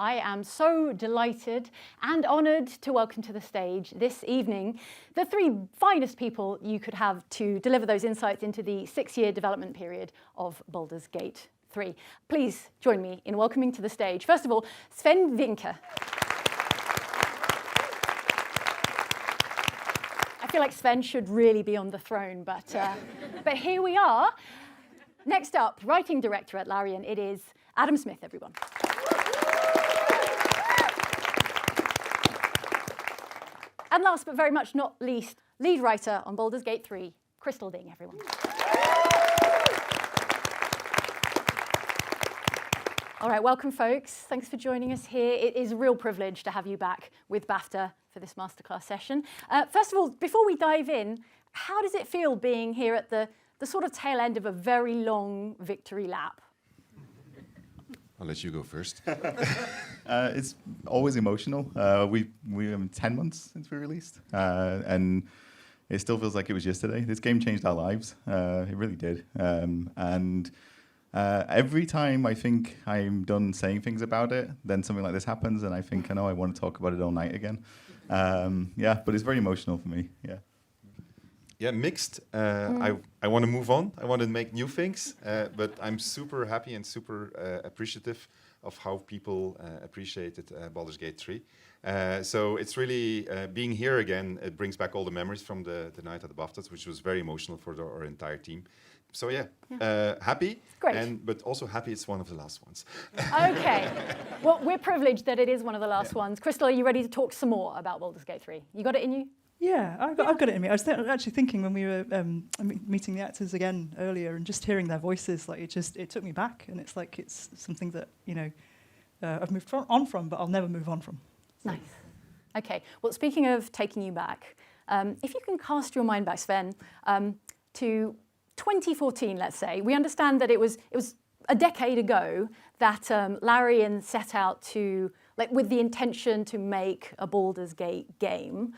I am so delighted and honoured to welcome to the stage this evening the three finest people you could have to deliver those insights into the 6-year development period of Baldur's Gate 3. Please join me in welcoming to the stage, first of all, Sven Vinke. I feel like Sven should really be on the throne, but here we are. Next up, writing director at Larian, it is Adam Smith, everyone. And last but very much not least, lead writer on Baldur's Gate 3, Crystal Ding, everyone. All right, welcome, folks. Thanks for joining us here. It is a real privilege to have you back with BAFTA for this masterclass session. First of all, before we dive in, how does it feel being here at the sort of tail end of a very long victory lap? I'll let you go first. It's always emotional. We have 10 months since we released, and it still feels like it was yesterday. This game changed our lives. It really did. And every time I think I'm done saying things about it, then something like this happens, and I think, I want to talk about it all night again. But it's very emotional for me. Yeah, mixed. I want to move on. I want to make new things, but I'm super happy and super appreciative of how people appreciated Baldur's Gate 3. So it's really being here again. It brings back all the memories from the night at the BAFTAs, which was very emotional for our entire team. So happy, great. But also happy it's one of the last ones. Okay, well, we're privileged that it is one of the last ones. Crystal, are you ready to talk some more about Baldur's Gate 3? You got it in you? Yeah, I've got it in me. I was actually thinking when we were meeting the actors again earlier and just hearing their voices, like it took me back, and it's like it's something that I've moved on from, but I'll never move on from. So. Nice. Okay. Well, speaking of taking you back, if you can cast your mind back, Sven, to 2014, let's say, we understand that it was a decade ago that Larian set out to, with the intention to make a Baldur's Gate game.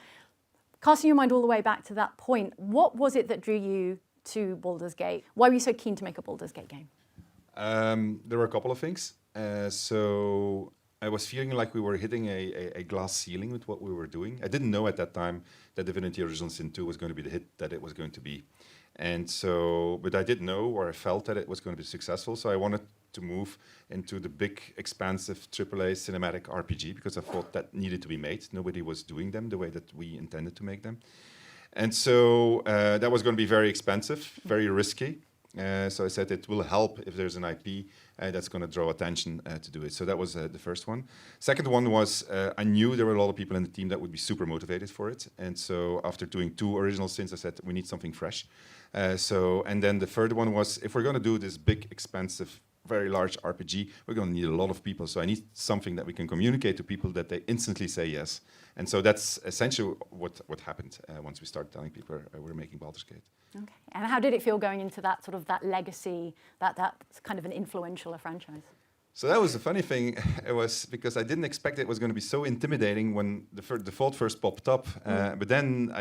Casting your mind all the way back to that point, what was it that drew you to Baldur's Gate? Why were you so keen to make a Baldur's Gate game? There were a couple of things. So I was feeling like we were hitting a glass ceiling with what we were doing. I didn't know at that time that Divinity Original Sin 2 was going to be the hit that it was going to be. And so, but I did know, or I felt that it was going to be successful. So I wanted to move into the big, expansive AAA cinematic RPG because I thought that needed to be made. Nobody was doing them the way that we intended to make them. And so that was going to be very expensive, very risky. So I said it will help if there's an IP that's going to draw attention to do it. So that was the first one. Second one was I knew there were a lot of people in the team that would be super motivated for it. And so after doing 2 original sins, I said we need something fresh. And then the third one was if we're going to do this big, expensive, very large RPG, we're going to need a lot of people. So I need something that we can communicate to people that they instantly say yes. And so that's essentially what happened once we started telling people we're making Baldur's Gate. Okay. And how did it feel going into that sort of that legacy, that kind of an influential franchise? So that was the funny thing. It was because I didn't expect it was going to be so intimidating when the thought first popped up. But then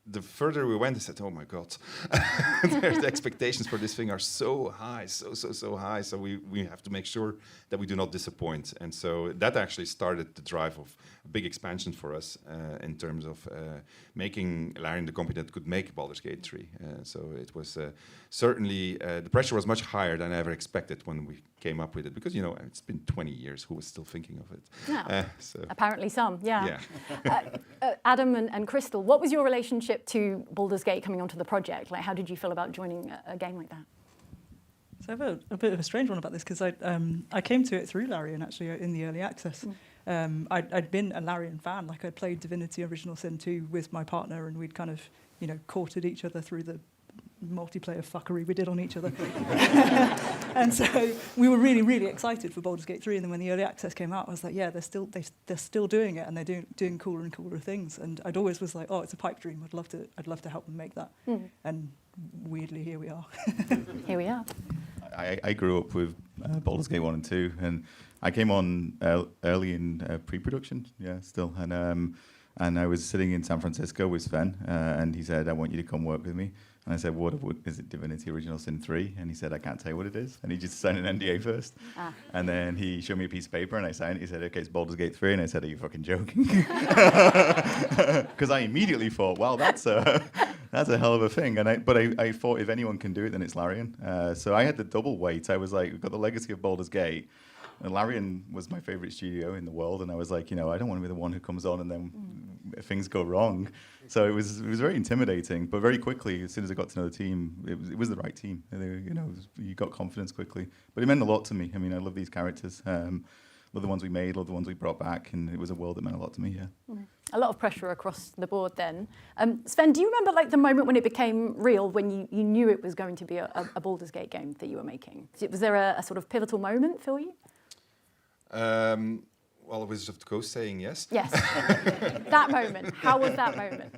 the further we went, I said, "Oh my God, the expectations for this thing are so high, so high. So we have to make sure that we do not disappoint." And so that actually started the drive of a big expansion for us in terms of making Larian the company that could make Baldur's Gate 3. So it was certainly the pressure was much higher than I ever expected when we came up with it because it's been 20 years. Who was still thinking of it? Yeah. Apparently some. Yeah. Adam and Crystal, what was your relationship to Baldur's Gate coming onto the project? How did you feel about joining a game like that? So I have a bit of a strange one about this because I came to it through Larian actually in the early access. I'd been a Larian fan. I'd played Divinity Original Sin 2 with my partner, and we'd kind of courted each other through the multiplayer fuckery we did on each other. And so we were really, really excited for Baldur's Gate 3. And then when the early access came out, I was like, yeah, they're still doing it, and they're doing cooler and cooler things. And I'd always was like, oh, it's a pipe dream. I'd love to help them make that. And weirdly, here we are. Here we are. I grew up with Baldur's Gate 1 and 2, and I came on early in pre-production, still. And I was sitting in San Francisco with Sven, and he said, I want you to come work with me. And I said, what is it Divinity Original Sin 3? And he said, I can't tell you what it is. And he just signed an NDA first. And then he showed me a piece of paper and I signed it. He said, okay, it's Baldur's Gate 3. And I said, are you fucking joking? Because I immediately thought, well, that's a hell of a thing. But I thought if anyone can do it, then it's Larian. So I had the double weight. I was like, we've got the legacy of Baldur's Gate. And Larian was my favorite studio in the world, and I was like, I don't want to be the one who comes on and then things go wrong. So it was very intimidating, but very quickly, as soon as I got to know the team, it was the right team. You got confidence quickly. But it meant a lot to me. I mean, I love these characters. Love the ones we made, love the ones we brought back, and it was a world that meant a lot to me, yeah. A lot of pressure across the board then. Sven, do you remember the moment when it became real, when you knew it was going to be a Baldur's Gate game that you were making? Was there a sort of pivotal moment for you? Well, Wizards of the Coast saying yes. Yes. That moment. How was that moment?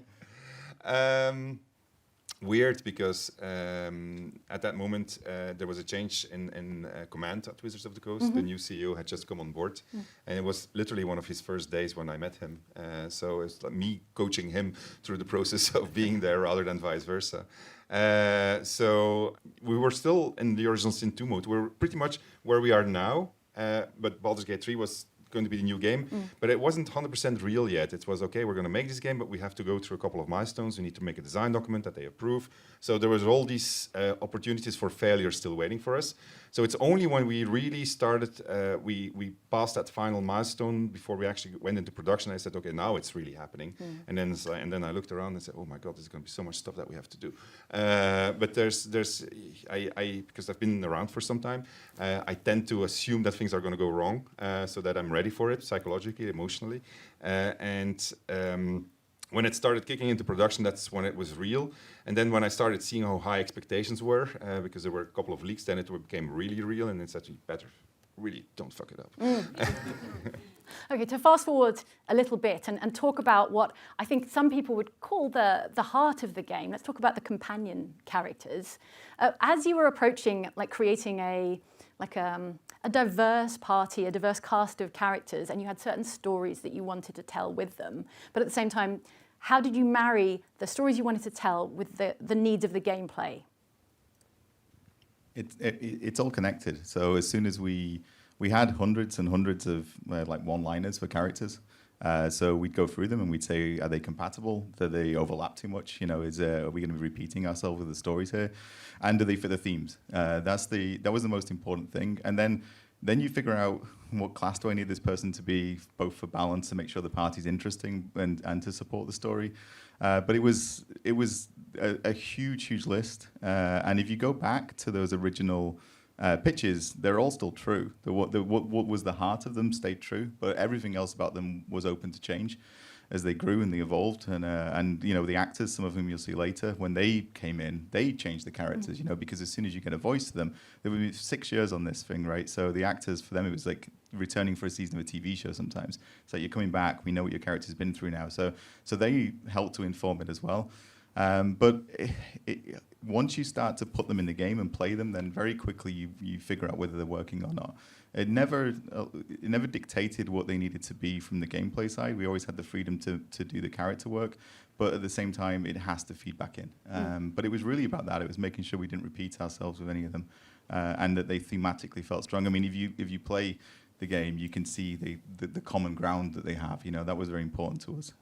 Weird, because at that moment there was a change in command at Wizards of the Coast. The new CEO had just come on board, and it was literally one of his first days when I met him. So it's like me coaching him through the process of being there rather than vice versa. So we were still in the original Sin 2 mode. We're pretty much where we are now. But Baldur's Gate 3 was going to be the new game, but it wasn't 100% real yet. It was, okay, we're going to make this game, but we have to go through a couple of milestones. We need to make a design document that they approve. So there was all these opportunities for failure still waiting for us. So it's only when we really started, we passed that final milestone before we actually went into production. I said, okay, now it's really happening. And then I looked around and said, oh my God, there's going to be so much stuff that we have to do. But because I've been around for some time, I tend to assume that things are going to go wrong, so that I'm ready for it psychologically, emotionally. When it started kicking into production, that's when it was real. And then when I started seeing how high expectations were, because there were a couple of leaks, then it became really real, and it's actually better. Really, don't fuck it up. Okay, to fast forward a little bit and talk about what I think some people would call the heart of the game. Let's talk about the companion characters. As you were approaching creating a diverse party, a diverse cast of characters, and you had certain stories that you wanted to tell with them, but at the same time, how did you marry the stories you wanted to tell with the needs of the gameplay? It's all connected. So as soon as we had hundreds and hundreds of one-liners for characters, so we'd go through them and we'd say, are they compatible? Do they overlap too much? Are we going to be repeating ourselves with the stories here? And do they fit the themes? That was the most important thing. And then you figure out, what class do I need this person to be, both for balance to make sure the party's interesting and to support the story. But it was a huge list. And if you go back to those original pitches, they're all still true. What was the heart of them stayed true, but everything else about them was open to change as they grew and they evolved. And the actors, some of whom you'll see later, when they came in, they changed the characters, because as soon as you get a voice to them, there would be 6 years on this thing, right? So the actors, for them, it was like returning for a season of a TV show sometimes. So you're coming back, we know what your character's been through now. So they helped to inform it as well. But once you start to put them in the game and play them, then very quickly you figure out whether they're working or not. It never dictated what they needed to be from the gameplay side. We always had the freedom to do the character work, but at the same time, it has to feed back in. But it was really about that. It was making sure we didn't repeat ourselves with any of them, and that they thematically felt strong. I mean, if you play the game, you can see the common ground that they have. That was very important to us.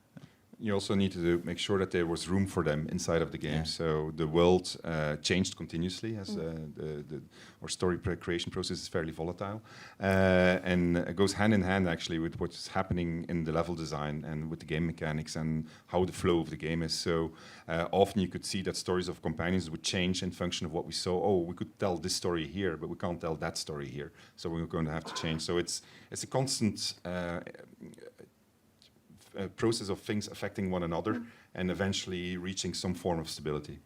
You also need to make sure that there was room for them inside of the game. Yeah. So the world changed continuously as our story creation process is fairly volatile. And it goes hand in hand actually with what's happening in the level design and with the game mechanics and how the flow of the game is. So often you could see that stories of companions would change in function of what we saw. Oh, we could tell this story here, but we can't tell that story here. So we're going to have to change. So it's a constant process of things affecting one another and eventually reaching some form of stability.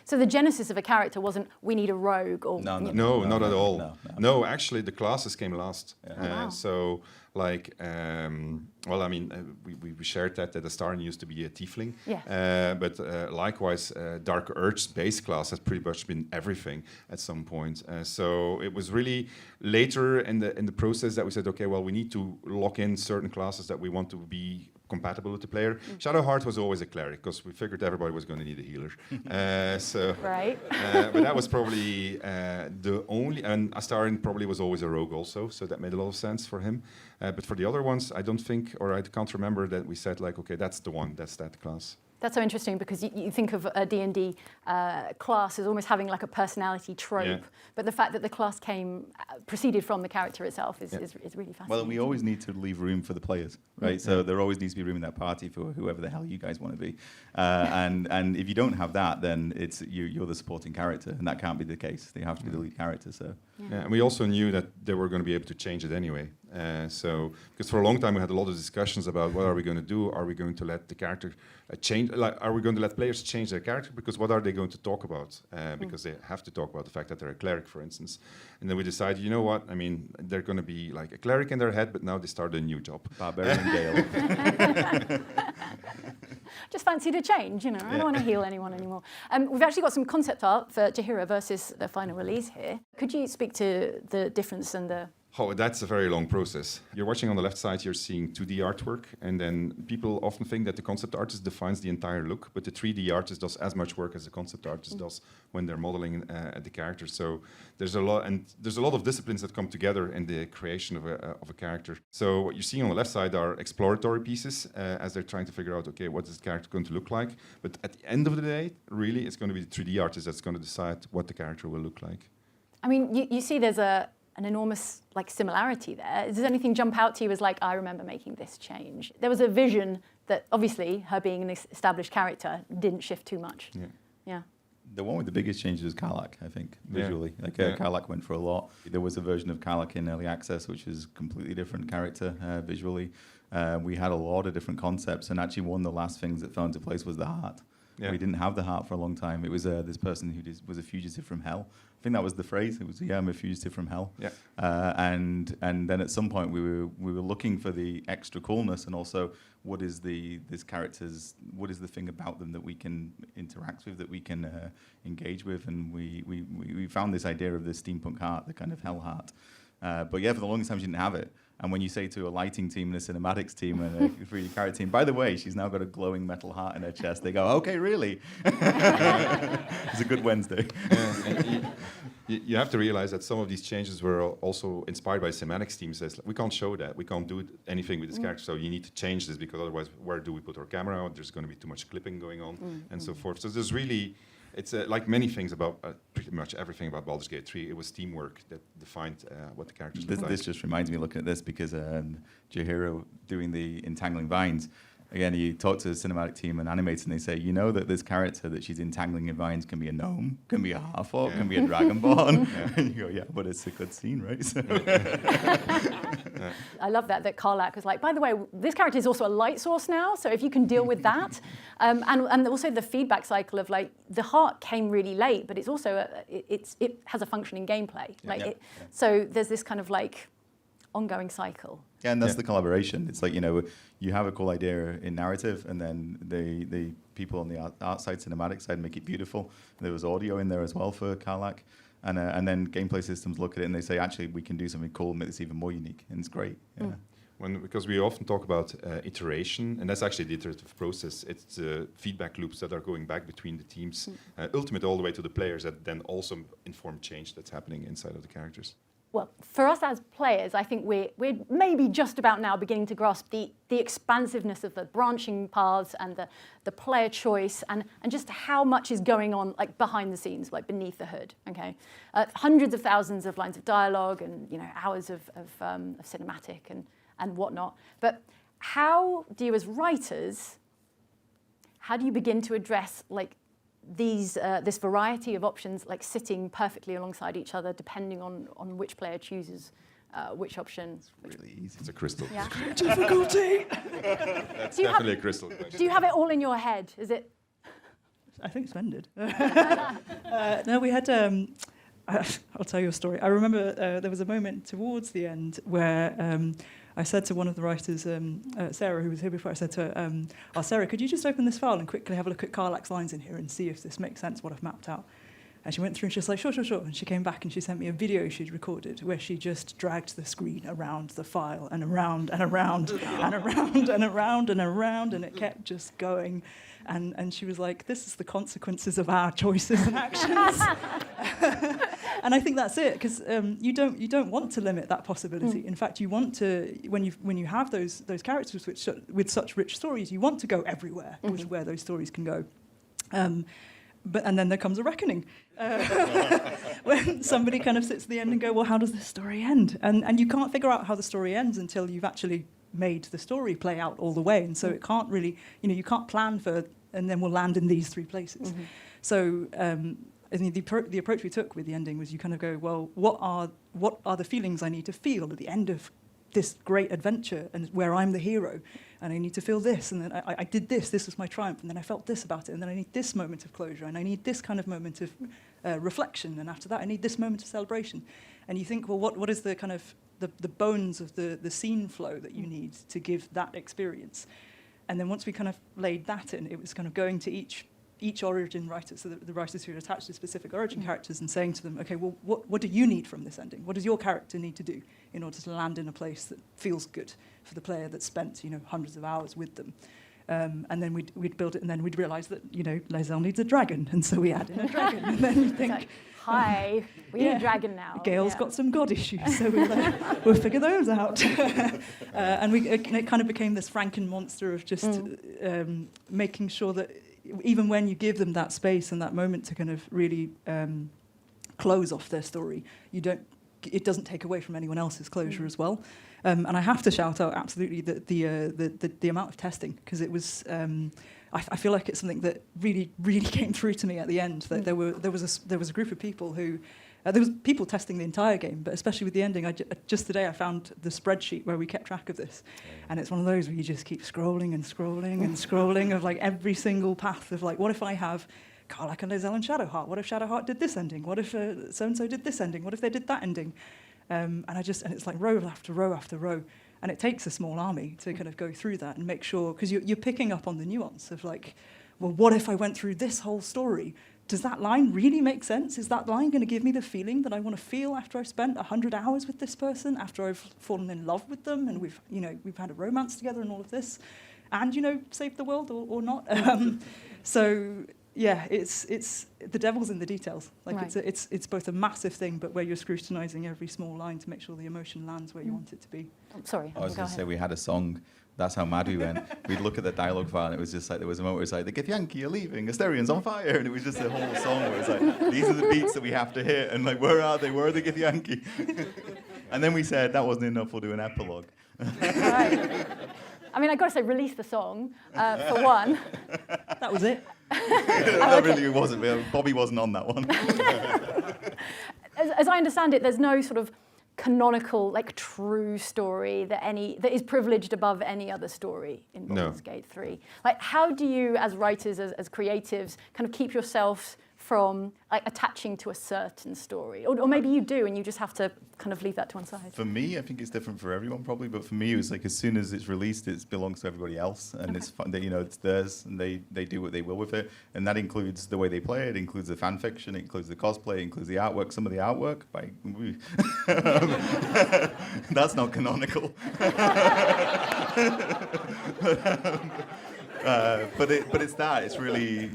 So the genesis of a character wasn't, we need a rogue or... No, not at all. No, actually the classes came last. Wow. So like, we shared that the Starn used to be a tiefling. Yeah. But likewise, Dark Urge's base class has pretty much been everything at some point. So it was really later in the process that we said, okay, well, we need to lock in certain classes that we want to be compatible with the player. Shadowheart was always a cleric because we figured everybody was going to need a healer. Right. But that was probably the only, and Astarion probably was always a rogue also, so that made a lot of sense for him. But for the other ones, I don't think, or I can't remember that we said like, okay, that's the one, that's that class. That's so interesting because you think of a D&D class as almost having like a personality trope, but the fact that the class proceeded from the character itself is really fascinating. Well, we always need to leave room for the players, right? So there always needs to be room in that party for whoever the hell you guys want to be. And if you don't have that, then it's you're the supporting character, and that can't be the case. They have to be the lead character. So and we also knew that they were going to be able to change it anyway. Because for a long time we had a lot of discussions about what are we going to do? Are we going to let the character change? Like, are we going to let players change their character? Because what are they going to talk about? Because they have to talk about the fact that they're a cleric, for instance. And then we decided, you know what? I mean, they're going to be like a cleric in their head, but now they start a new job. Barbarian Gale. Just fancied a change, I don't want to heal anyone anymore. We've actually got some concept art for Jaheira versus the final release here. Could you speak to the difference and the... Oh, that's a very long process. You're watching on the left side, you're seeing 2D artwork, and then people often think that the concept artist defines the entire look, but the 3D artist does as much work as the concept artist does when they're modeling the character. So there's a lot of disciplines that come together in the creation of a character. So what you're seeing on the left side are exploratory pieces as they're trying to figure out, okay, what is this character going to look like? But at the end of the day, really, it's going to be the 3D artist that's going to decide what the character will look like. I mean, you see there's an enormous similarity there. Does anything jump out to you as I remember making this change? There was a vision that obviously her being an established character didn't shift too much. Yeah. The one with the biggest changes was Karlach, I think, visually. Karlach went for a lot. There was a version of Karlach in early access, which is a completely different character visually. We had a lot of different concepts, and actually one of the last things that fell into place was the heart. We didn't have the heart for a long time. It was this person who was a fugitive from hell. I think that was the phrase. It was, I'm a fugitive from hell. And then at some point we were looking for the extra coolness, and also what is the thing about them that we can interact with, that we can engage with, and we found this idea of the steampunk heart, the kind of hell heart. But for the longest time she didn't have it. And when you say to a lighting team and a cinematics team and a 3D character team, by the way, she's now got a glowing metal heart in her chest, they go, okay, really? It's a good Wednesday. You have to realize that some of these changes were also inspired by cinematics teams. We can't show that. We can't do anything with this character, so you need to change this, because otherwise, where do we put our camera? There's going to be too much clipping going on, and so forth. So there's really... It's like many things about, pretty much everything about Baldur's Gate 3, it was teamwork that defined what the characters looked like. This just reminds me, looking at this, because Jaheira doing the entangling vines, again, you talk to the cinematic team and animators, and they say, you know that this character that she's entangling in vines can be a gnome, can be a half-orc, can be a dragonborn. And you go, but it's a good scene, right? So I love that Karlach was like, by the way, this character is also a light source now, so if you can deal with that. And also the feedback cycle of the heart came really late, but it's also, it has a functioning gameplay. So there's this kind of ongoing cycle. Yeah, and that's the collaboration. It's you have a cool idea in narrative, and then the people on the art side, cinematic side, make it beautiful. There was audio in there as well for Karlach. And then gameplay systems look at it and they say, actually, we can do something cool and make this even more unique. And it's great. Because we often talk about iteration, and that's actually the iterative process. It's feedback loops that are going back between the teams, ultimate all the way to the players, that then also inform change that's happening inside of the characters. Well, for us as players, I think we're maybe just about now beginning to grasp the expansiveness of the branching paths and the player choice, and just how much is going on behind the scenes, beneath the hood. Okay, hundreds of thousands of lines of dialogue and hours of cinematic and whatnot. But how do you, as writers, how do you begin to address this variety of options sitting perfectly alongside each other, depending on which player chooses which option? It's really easy. It's a crystal. Yeah. Difficulty. That's definitely a crystal question. Do you have it all in your head? Is it? I think Sven did. No, we had... I'll tell you a story. I remember there was a moment towards the end where I said to one of the writers, Sarah, who was here before, I said to her, Sarah, could you just open this file and quickly have a look at Karlach's lines in here and see if this makes sense, what I've mapped out? And she went through and she was like, sure. And she came back and she sent me a video she'd recorded where she just dragged the screen around the file and around and around and around and around and around, and it kept just going. And she was like, this is the consequences of our choices and actions. And I think that's it, because you don't want to limit that possibility. In fact, you want to, when you have those characters with such rich stories, you want to go everywhere with where those stories can go. And then there comes a reckoning when somebody kind of sits at the end and go, well, how does this story end? And you can't figure out how the story ends until you've actually made the story play out all the way. And so it can't really, you can't plan for, and then we'll land in these 3 places. So I think the approach we took with the ending was you kind of go, well, what are the feelings I need to feel at the end of this great adventure, and where I'm the hero, and I need to feel this, and then I did this was my triumph, and then I felt this about it, and then I need this moment of closure, and I need this kind of moment of reflection, and after that I need this moment of celebration. And you think, well, what is the kind of the bones of the scene flow that you need to give that experience? And then once we kind of laid that in, it was kind of going to each origin writer, so the writers who are attached to specific origin characters, and saying to them, okay, well, what do you need from this ending? What does your character need to do in order to land in a place that feels good for the player that's spent, hundreds of hours with them? And then we'd build it, and then we'd realise that, Lae'zel needs a dragon, and so we add in a dragon, and then you think, like, hi, we need a dragon now. Gail's got some god issues, so we'll figure those out. And it kind of became this Franken monster of just making sure that even when you give them that space and that moment to kind of really close off their story, it doesn't take away from anyone else's closure as well. And I have to shout out absolutely the amount of testing, because it was. I feel like it's something that really, really came through to me at the end. That there was a group of people who. There was people testing the entire game, but especially with the ending. Just today I found the spreadsheet where we kept track of this, and it's one of those where you just keep scrolling and scrolling and scrolling of like every single path of like, what if I have Karlach and Lae'zel and Shadowheart? What if Shadowheart did this ending? What if so and so did this ending? What if they did that ending? And it's like row after row after row, and it takes a small army to kind of go through that and make sure, because you're picking up on the nuance of like, well, what if I went through this whole story? Does that line really make sense? Is that line going to give me the feeling that I want to feel after I've spent 100 hours with this person, after I've fallen in love with them, and we've had a romance together and all of this, and saved the world or not? So yeah, it's the devil's in the details. Like right. It's both a massive thing, but where you're scrutinising every small line to make sure the emotion lands where you want it to be. Oh, sorry, I was going to say we had a song. That's how mad we went. We'd look at the dialogue file, and it was just like, there was a moment where it was like, the Githyanki are leaving, Asterian's on fire, and it was just a whole song where it's like, these are the beats that we have to hit, and like, where are they? Where are the Githyanki? And then we said, that wasn't enough, we'll do an epilogue. Right. I mean, I've got to say, release the song, for one. That was it. That really wasn't. Bobby wasn't on that one. As I understand it, there's no sort of canonical, like, true story that is privileged above any other story in Baldur's Gate 3. Like, how do you, as writers, as creatives, kind of keep yourselves from like attaching to a certain story? Or maybe you do, and you just have to kind of leave that to one side. For me, I think it's different for everyone probably, but for me, it was like as soon as it's released, it belongs to everybody else, and it's fun. It's theirs, and they do what they will with it, and that includes the way they play it, includes the fan fiction, it includes the cosplay, it includes the artwork. Some of the artwork by that's not canonical. But it's that. It's really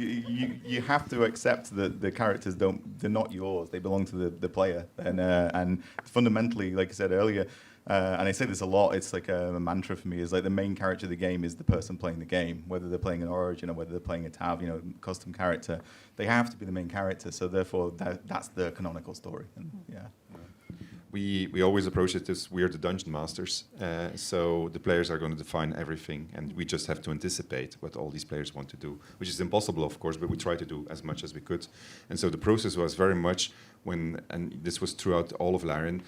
you have to accept that the characters they're not yours. They belong to the player, and fundamentally, like I said earlier, and I say this a lot. It's like a mantra for me. Is like the main character of the game is the person playing the game, whether they're playing an origin or whether they're playing a tab, custom character. They have to be the main character. So therefore, that's the canonical story. And, yeah. We always approach it as we are the dungeon masters, so the players are going to define everything, and we just have to anticipate what all these players want to do, which is impossible, of course, but we try to do as much as we could. And so the process was very much and this was throughout all of Larian,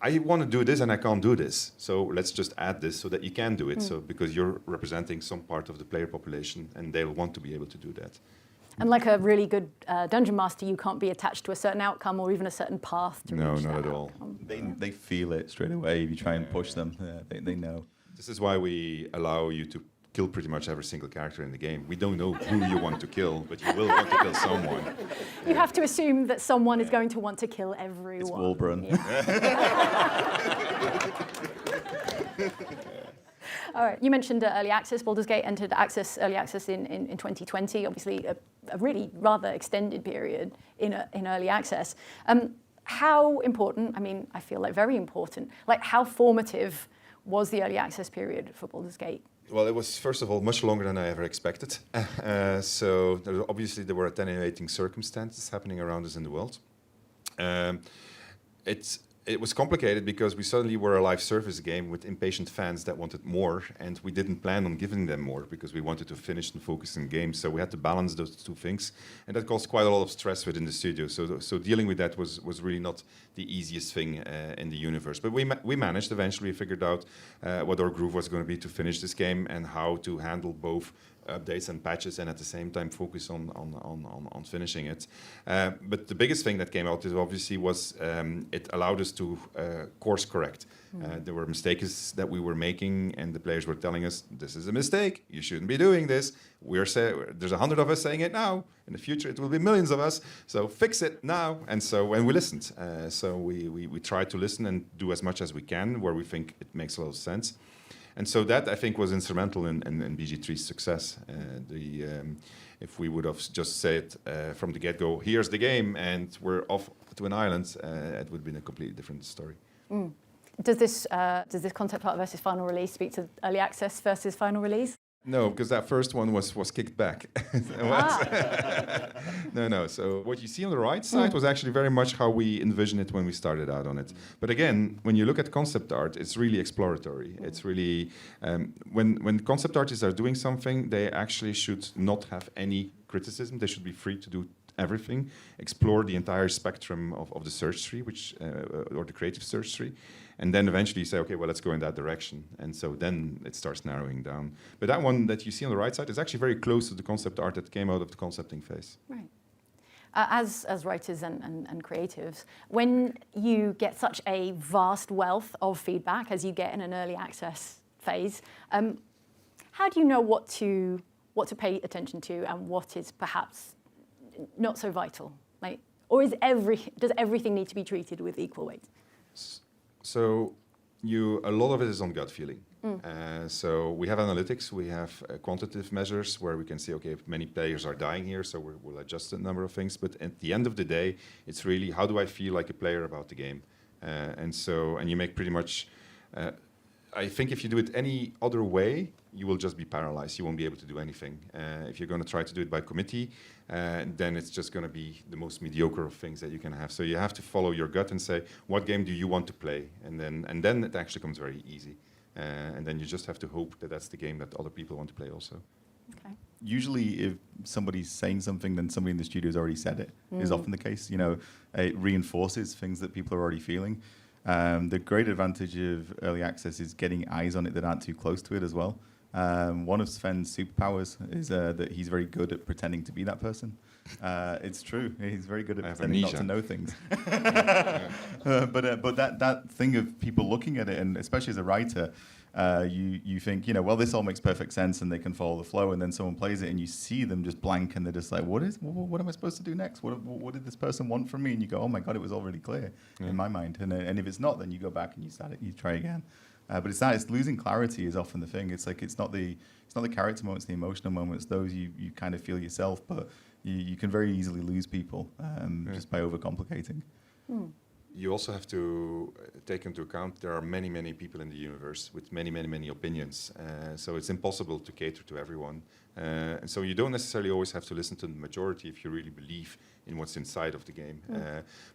I want to do this and I can't do this, so let's just add this so that you can do it, so because you're representing some part of the player population, and they'll want to be able to do that. And like a really good dungeon master, you can't be attached to a certain outcome or even a certain path to reach not that at all. They feel it straight away if you try and push them. They know. This is why we allow you to kill pretty much every single character in the game. We don't know who you want to kill, but you will want to kill someone. You have to assume that someone is going to want to kill everyone. It's Wolbrun. All right, you mentioned early access. Baldur's Gate entered early access in 2020, obviously a really rather extended period in early access. How important, I mean, I feel like very important, like how formative was the early access period for Baldur's Gate? Well, it was, first of all, much longer than I ever expected. So there were attenuating circumstances happening around us in the world. It was complicated because we suddenly were a live service game with impatient fans that wanted more, and we didn't plan on giving them more because we wanted to finish and focus in games. So we had to balance those two things, and that caused quite a lot of stress within the studio. So dealing with that was really not the easiest thing in the universe. But we managed eventually. We figured out what our groove was going to be to finish this game and how to handle both updates and patches, and at the same time focus on finishing it. But the biggest thing that came out is obviously was it allowed us to course correct. There were mistakes that we were making, and the players were telling us, "This is a mistake. You shouldn't be doing this." There's 100 of us saying it now. In the future, it will be millions of us. So fix it now. And we listened. So we tried to listen and do as much as we can where we think it makes a lot of sense. And so that, I think, was instrumental in BG3's success. If we would have just said from the get-go, here's the game, and we're off to an island, it would have been a completely different story. Mm. Does this concept art versus final release speak to early access versus final release? No, because that first one was kicked back. No. So what you see on the right side was actually very much how we envisioned it when we started out on it. But again, when you look at concept art, it's really exploratory. It's really when concept artists are doing something, they actually should not have any criticism. They should be free to do everything, explore the entire spectrum of the search tree, or the creative search tree. And then eventually you say, okay, well, let's go in that direction. And so then it starts narrowing down. But that one that you see on the right side is actually very close to the concept art that came out of the concepting phase. Right. As writers and creatives, when you get such a vast wealth of feedback as you get in an early access phase, how do you know what to pay attention to and what is perhaps not so vital? Like, or does everything need to be treated with equal weight? So a lot of it is on gut feeling. So we have analytics, we have quantitative measures where we can say, okay, if many players are dying here, so we'll adjust a number of things. But at the end of the day, it's really, how do I feel like a player about the game? And you make pretty much, I think if you do it any other way, you will just be paralyzed. You won't be able to do anything. If you're going to try to do it by committee, then it's just going to be the most mediocre of things that you can have. So you have to follow your gut and say, what game do you want to play? And then it actually comes very easy. And then you just have to hope that that's the game that other people want to play also. Okay. Usually, if somebody's saying something, then somebody in the studio has already said it. Is often the case. You know, it reinforces things that people are already feeling. The great advantage of early access is getting eyes on it that aren't too close to it as well. One of Sven's superpowers is that he's very good at pretending to be that person. It's true. He's very good at pretending not to know things. But that thing of people looking at it, and especially as a writer, you think, well, this all makes perfect sense, and they can follow the flow, and then someone plays it, and you see them just blank, and they're just like, what am I supposed to do next? What did this person want from me? And you go, oh my God, it was already clear in my mind. And if it's not, then you go back and you try again. But it's losing clarity is often the thing. It's like it's not the character moments, the emotional moments. Those you kind of feel yourself, but you can very easily lose people just by overcomplicating. You also have to take into account there are many, many people in the universe with many, many, many opinions. So it's impossible to cater to everyone. And so you don't necessarily always have to listen to the majority if you really believe in what's inside of the game.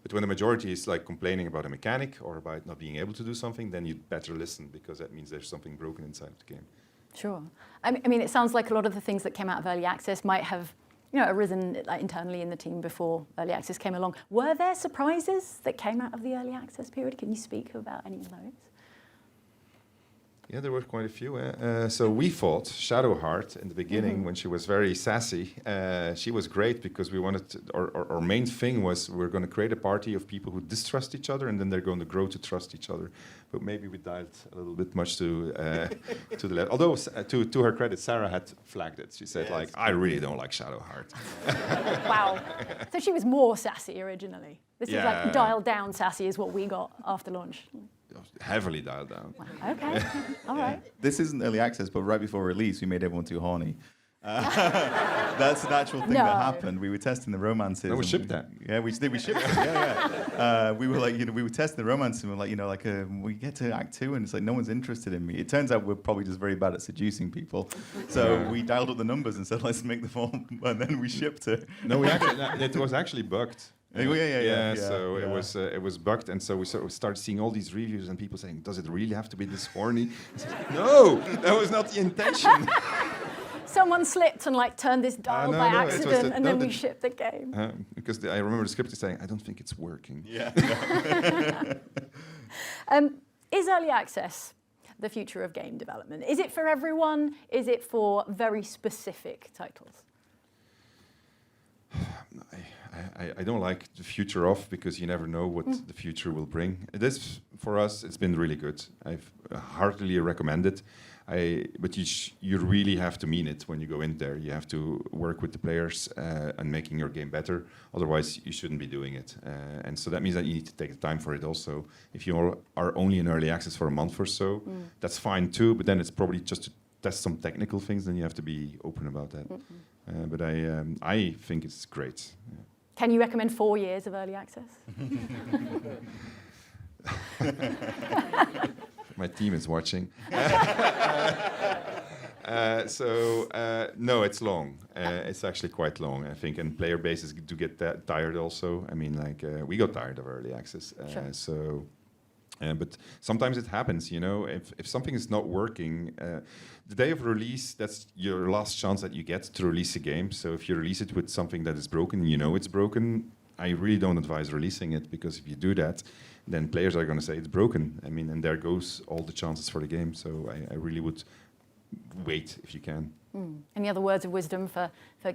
But when the majority is like complaining about a mechanic or about not being able to do something, then you'd better listen, because that means there's something broken inside of the game. Sure. I mean, it sounds like a lot of the things that came out of early access might have arisen internally in the team before early access came along. Were there surprises that came out of the early access period? Can you speak about any of those? Yeah, there were quite a few. So we fought Shadowheart in the beginning when she was very sassy. She was great because we wanted to, our main thing was we're going to create a party of people who distrust each other, and then they're going to grow to trust each other. But maybe we dialed a little bit much to the left. Although to her credit, Sarah had flagged it. She said I really don't like Shadowheart. Wow. So she was more sassy originally. This is like dialed down sassy is what we got after launch. Heavily dialed down. Wow. Okay. All right. This isn't early access, but right before release, we made everyone too horny. That's an actual thing that happened. We were testing the romances. No, we shipped that. Yeah, we did. We shipped it. Yeah. We were like, we were testing the romance, and we were like, we get to Act 2, and it's like no one's interested in me. It turns out we're probably just very bad at seducing people. So we dialed up the numbers and said, let's make the form, and then we shipped it. No, it was actually bugged. So it was bugged, and so we started seeing all these reviews and people saying, "Does it really have to be this horny?" No, that was not the intention. Someone slipped and turned this dial by accident, and then we shipped the game. Because I remember the script is saying, "I don't think it's working." Yeah. Is early access the future of game development? Is it for everyone? Is it for very specific titles? I don't like the future off because you never know what the future will bring. This, for us, it's been really good. I've heartily recommend it. But you really have to mean it when you go in there. You have to work with the players and making your game better. Otherwise, you shouldn't be doing it. And so that means that you need to take the time for it also. If you are only in early access for a month or so, that's fine too. But then it's probably just to test some technical things. Then you have to be open about that. But I think it's great. Yeah. Can you recommend 4 years of early access? My team is watching. No, it's long. It's actually quite long, I think, and player bases do get that tired also. I mean, we got tired of early access. Sure. But sometimes it happens, if something is not working, the day of release, that's your last chance that you get to release a game. So if you release it with something that is broken, it's broken, I really don't advise releasing it, because if you do that, then players are going to say it's broken. I mean, and there goes all the chances for the game. So I really would wait if you can. Any other words of wisdom for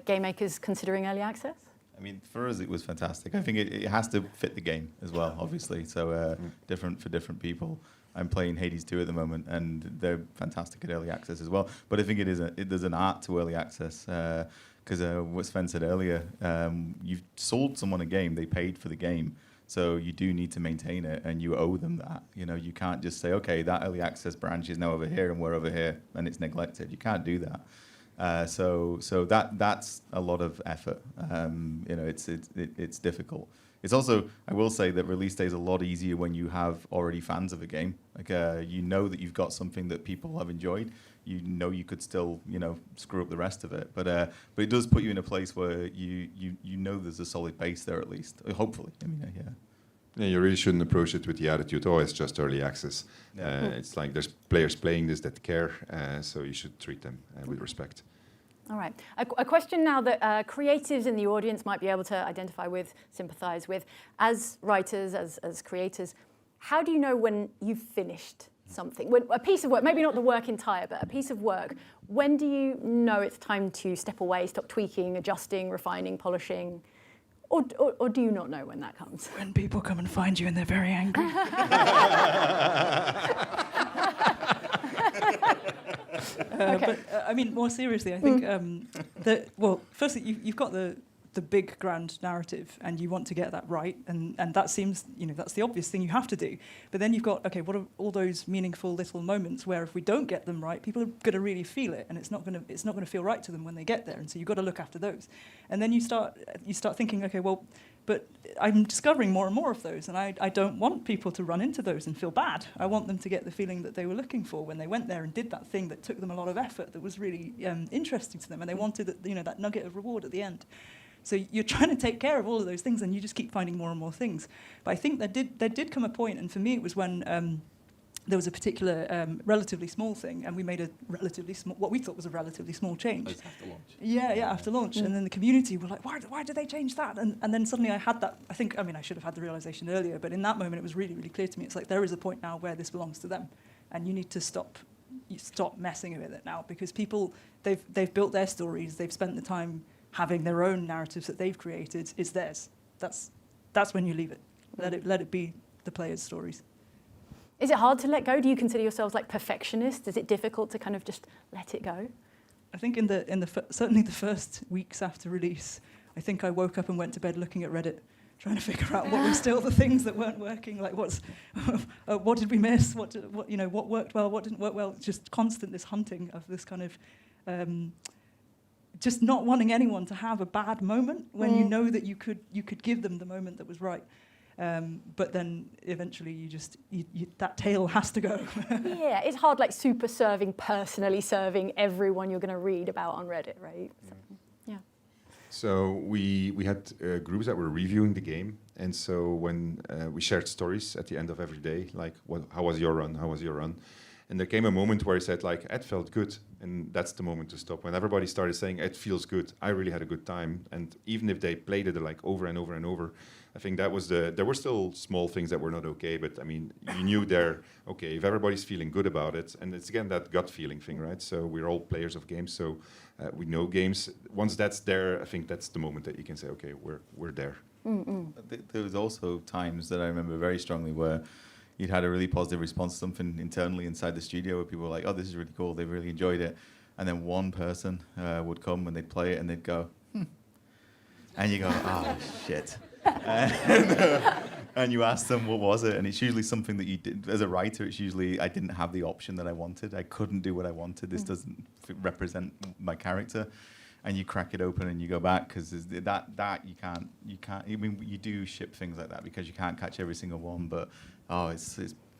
game makers considering early access? I mean, for us, it was fantastic. I think it has to fit the game as well, obviously. So different for different people. I'm playing Hades 2 at the moment, and they're fantastic at early access as well. But I think there's an art to early access, because what Sven said earlier, you've sold someone a game, they paid for the game, so you do need to maintain it, and you owe them that. You can't just say, okay, that early access branch is now over here, and we're over here, and it's neglected. You can't do that. So that's a lot of effort. It's difficult. It's also, I will say that release day is a lot easier when you have already fans of a game. That you've got something that people have enjoyed. You could still screw up the rest of it, but it does put you in a place where you there's a solid base there at least. Hopefully, Yeah, you really shouldn't approach it with the attitude, oh, it's just early access. Yeah. It's like there's players playing this that care, so you should treat them with respect. All right. A question now that creatives in the audience might be able to identify with, sympathize with. As writers, as creators, how do you know when you've finished something? When a piece of work, maybe not the work entire, but a piece of work, when do you know it's time to step away, stop tweaking, adjusting, refining, polishing? Or do you not know when that comes? When people come and find you and they're very angry. Okay. But I mean, more seriously, I think firstly, you've got the big grand narrative, and you want to get that right, and that seems, that's the obvious thing you have to do. But then you've got, okay, what are all those meaningful little moments where if we don't get them right, people are going to really feel it, and it's not going to feel right to them when they get there, and so you've got to look after those. And then you start thinking, okay, well, but I'm discovering more and more of those, and I don't want people to run into those and feel bad. I want them to get the feeling that they were looking for when they went there and did that thing that took them a lot of effort, that was really interesting to them, and they wanted that nugget of reward at the end. So you're trying to take care of all of those things, and you just keep finding more and more things. But I think there did come a point, and for me it was when there was a particular relatively small thing, and we made a relatively small, what we thought was a relatively small change. After launch. Yeah, after launch. And then the community were like, why did they change that? And then suddenly I had that, I should have had the realization earlier, but in that moment it was really, really clear to me. It's like, there is a point now where this belongs to them, and you need to stop you stop messing with it now, because people, they've built their stories, they've spent the time having their own narratives that they've created. It's theirs. That's when you leave it. Let it be the players' stories. Is it hard to let go? Do you consider yourselves like perfectionists? Is it difficult to kind of just let it go? I think certainly the first weeks after release, I think I woke up and went to bed looking at Reddit, trying to figure out what were still the things that weren't working. Like what did we miss? What worked well? What didn't work well? Just constant this hunting of this kind of just not wanting anyone to have a bad moment when you know that you could give them the moment that was right. But then eventually that tail has to go. Yeah, it's hard, like super serving, personally serving everyone you're going to read about on Reddit, right? So, yeah. So we had groups that were reviewing the game, and so when we shared stories at the end of every day, like how was your run? How was your run? And there came a moment where I said, like, it felt good, and that's the moment to stop. When everybody started saying it feels good, I really had a good time, and even if they played it like over and over and over, I think that was there were still small things that were not okay, but I mean, you knew there, okay, if everybody's feeling good about it, and it's again that gut feeling thing, right? So we're all players of games, so we know games. Once that's there, I think that's the moment that you can say, okay, we're there. There was also times that I remember very strongly where you'd had a really positive response to something internally inside the studio where people were like, oh, this is really cool, they've really enjoyed it. And then one person would come and they'd play it and they'd go, And you go, oh, shit. And you ask them, what was it? And it's usually something that you did. As a writer, it's usually, I didn't have the option that I wanted. I couldn't do what I wanted. This doesn't represent my character. And you crack it open and you go back, because that you can't. I mean, you do ship things like that because you can't catch every single one. But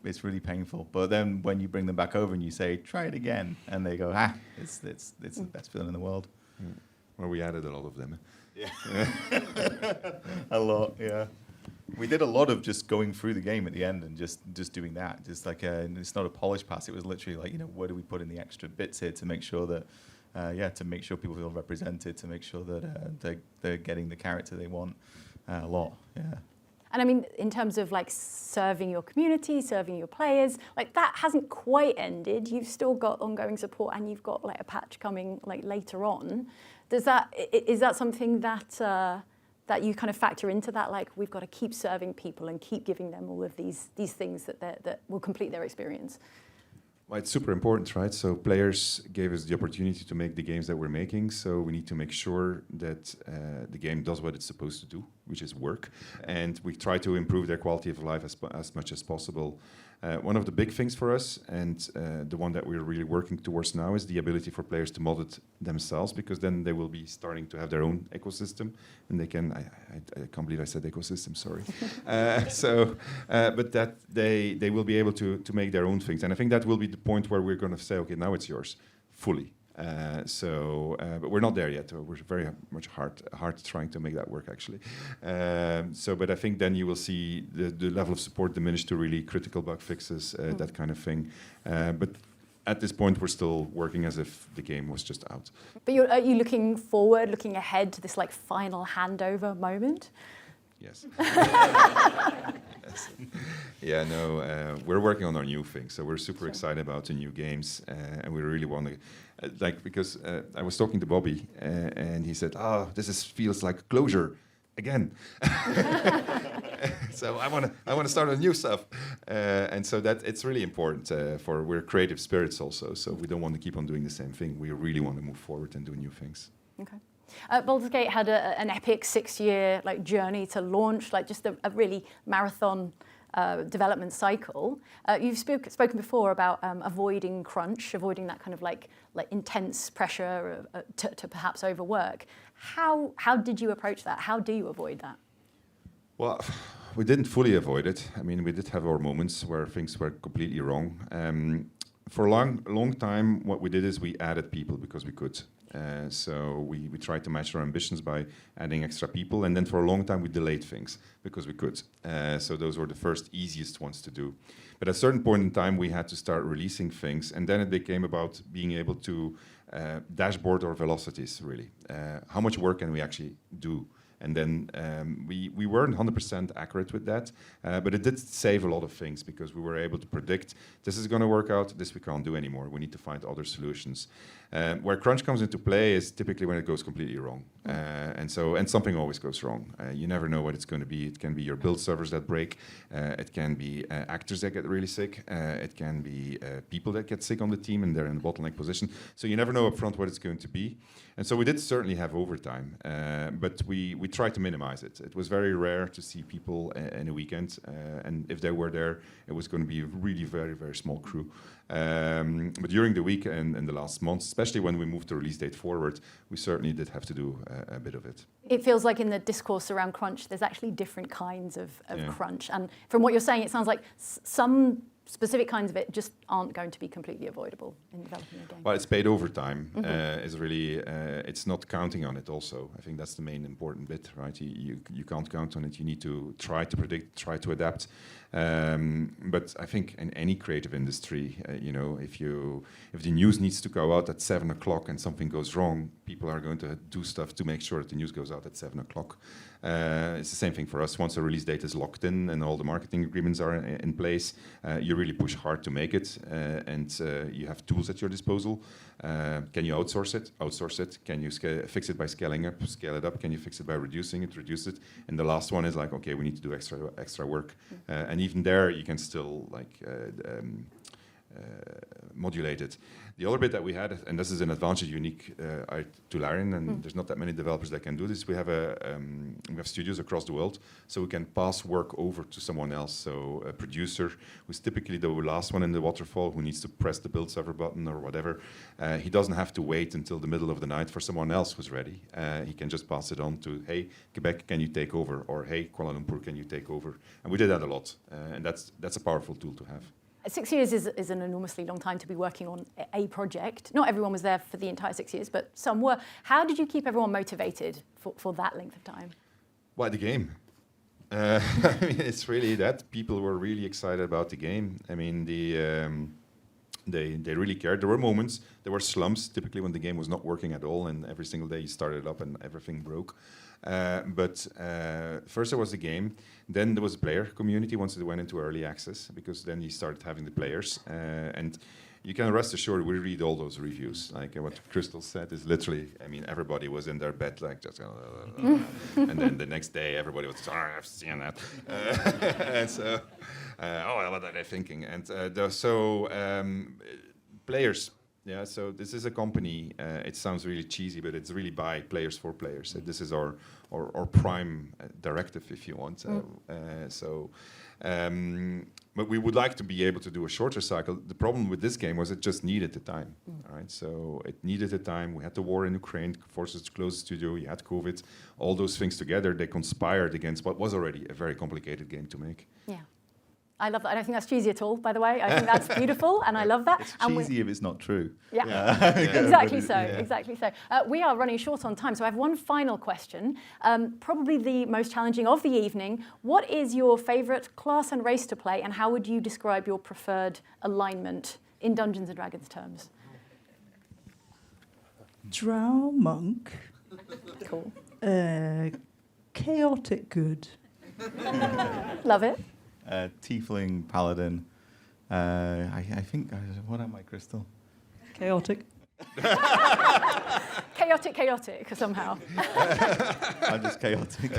it's really painful. But then when you bring them back over and you say, try it again, and they go, it's the best feeling in the world. Well, we added a lot of them. Yeah. A lot, yeah. We did a lot of just going through the game at the end and just doing that. Just like it's not a polished pass. It was literally like, where do we put in the extra bits here to make sure that, to make sure people feel represented, to make sure that they're getting the character they want. A lot, yeah. And I mean, in terms of like serving your community, serving your players, like that hasn't quite ended. You've still got ongoing support, and you've got like a patch coming like later on. Is that something that that you kind of factor into that? Like, we've got to keep serving people and keep giving them all of these things that will complete their experience. Well, it's super important, right? So players gave us the opportunity to make the games that we're making, so we need to make sure that the game does what it's supposed to do, which is work, and we try to improve their quality of life as much as possible. One of the big things for us, and the one that we're really working towards now, is the ability for players to mod it themselves, because then they will be starting to have their own ecosystem, and they can, I can't believe I said ecosystem, sorry. But that they will be able to make their own things. And I think that will be the point where we're going to say, okay, now it's yours, fully. But we're not there yet. We're very much hard trying to make that work, actually. But I think then you will see the level of support diminish to really critical bug fixes, that kind of thing. But at this point, we're still working as if the game was just out. But are you looking forward, looking ahead to this like final handover moment? Yes. Yes. Yeah, no, we're working on our new thing, so we're super excited about the new games, and we really want to, because I was talking to Bobby, and he said, this feels like closure again. So I want to start on new stuff, and so that it's really important we're creative spirits also, so we don't want to keep on doing the same thing. We really want to move forward and do new things. Okay. Baldur's Gate had an epic 6-year journey to launch, just a really marathon development cycle. You've spoken before about avoiding crunch, avoiding that kind of like intense pressure to perhaps overwork. How did you approach that? How do you avoid that? Well, we didn't fully avoid it. I mean, we did have our moments where things were completely wrong. For a long time, what we did is we added people because we could. So we tried to match our ambitions by adding extra people, and then for a long time we delayed things because we could. So those were the first easiest ones to do. But at a certain point in time we had to start releasing things, and then it became about being able to dashboard our velocities, really. How much work can we actually do? And then we weren't 100% accurate with that, but it did save a lot of things because we were able to predict this is going to work out, this we can't do anymore. We need to find other solutions. Where crunch comes into play is typically when it goes completely wrong. And something always goes wrong. You never know what it's going to be. It can be your build servers that break. It can be actors that get really sick. It can be people that get sick on the team and they're in a bottleneck position. So you never know up front what it's going to be. And so we did certainly have overtime, but we tried to minimize it. It was very rare to see people in a weekend. And if they were there, it was going to be a really very, very small crew. But during the week and in the last months, especially when we moved the release date forward, we certainly did have to do a bit of it. It feels like in the discourse around crunch, there's actually different kinds of crunch. And from what you're saying, it sounds like some specific kinds of it just aren't going to be completely avoidable in developing a game. Well, it's paid overtime. Is really it's not counting on it. Also, I think that's the main important bit, right? You can't count on it. You need to try to predict, try to adapt. But I think in any creative industry, if the news needs to go out at 7 o'clock and something goes wrong, people are going to do stuff to make sure that the news goes out at 7 o'clock. It's the same thing for us. Once the release date is locked in and all the marketing agreements are in place, you really push hard to make it, and you have tools at your disposal. Can you outsource it? Outsource it. Can you fix it by scaling up? Scale it up. Can you fix it by reducing it? Reduce it. And the last one is like, okay, we need to do extra work, and even there you can still modulate it. The other bit that we had, and this is an advantage unique to Larian, and there's not that many developers that can do this. We have studios across the world, so we can pass work over to someone else. So a producer who's typically the last one in the waterfall, who needs to press the build server button or whatever, he doesn't have to wait until the middle of the night for someone else who's ready. He can just pass it on to, hey, Quebec, can you take over? Or hey, Kuala Lumpur, can you take over? And we did that a lot, and that's a powerful tool to have. 6 years is an enormously long time to be working on a project. Not everyone was there for the entire 6 years, but some were. How did you keep everyone motivated for that length of time? Why, the game. I mean, it's really that. People were really excited about the game. I mean, they really cared. There were moments, there were slumps, typically when the game was not working at all, and every single day you started up and everything broke. But first there was the game, then there was a player community once it went into early access, because then you started having the players. And you can rest assured we read all those reviews. Like what Crystal said is literally, I mean, everybody was in their bed like just, and then the next day everybody was, sorry, I've seen that. And so, what are they thinking? And players. Yeah, so this is a company, it sounds really cheesy, but it's really by players for players. This is our prime directive, if you want. But we would like to be able to do a shorter cycle. The problem with this game was it just needed the time. All right, so it needed the time. We had the war in Ukraine, forced us to close the studio, you had COVID. All those things together, they conspired against what was already a very complicated game to make. Yeah. I love that. I don't think that's cheesy at all, by the way. I think that's beautiful, and I love that. It's cheesy if it's not true. Yeah. Exactly so. Exactly so. We are running short on time, so I have one final question. Probably the most challenging of the evening. What is your favourite class and race to play, and how would you describe your preferred alignment in Dungeons and Dragons terms? Drow monk. Cool. Chaotic good. Love it. Tiefling paladin. I think. What am I, Crystal? Chaotic. Chaotic somehow. I'm just chaotic.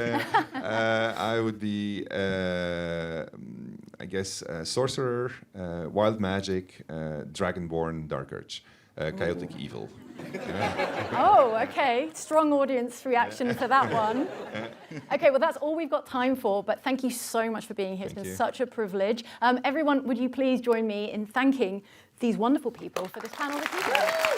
I would be, I guess, sorcerer, wild magic, dragonborn, dark urge, chaotic evil. Oh, okay. Strong audience reaction to that one. Okay, well, that's all we've got time for, but thank you so much for being here. It's been such a privilege. Everyone, would you please join me in thanking these wonderful people for this panel this evening?